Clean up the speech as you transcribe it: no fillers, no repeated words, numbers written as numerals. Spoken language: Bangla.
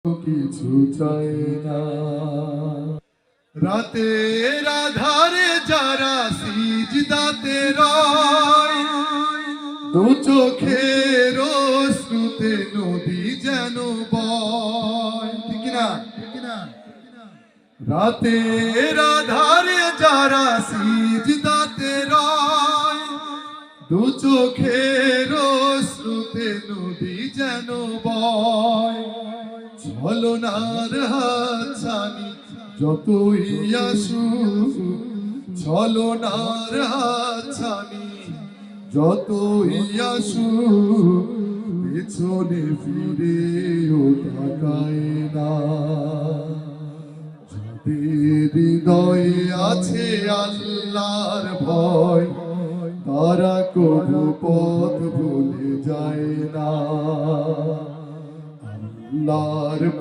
কিছু চাই না। রাতের আধারে যারা সিজদাতে রয়, দু চোখের অশ্রুতে নদী যেন বয়। ঠিক না? রাতের আধারে যারা সিজদাতে রয়, দু চোখের অশ্রুতে নদী যেন বয়। ছলনার হাতছানি যতই আসুক, ছলনার হাতছানি যতই আসুক, পেছনে ফিরেও তাকায় না। যাদের হৃদয়ে আছে আল্লাহর ভয়, তারা কবু পথ ভুলে যায়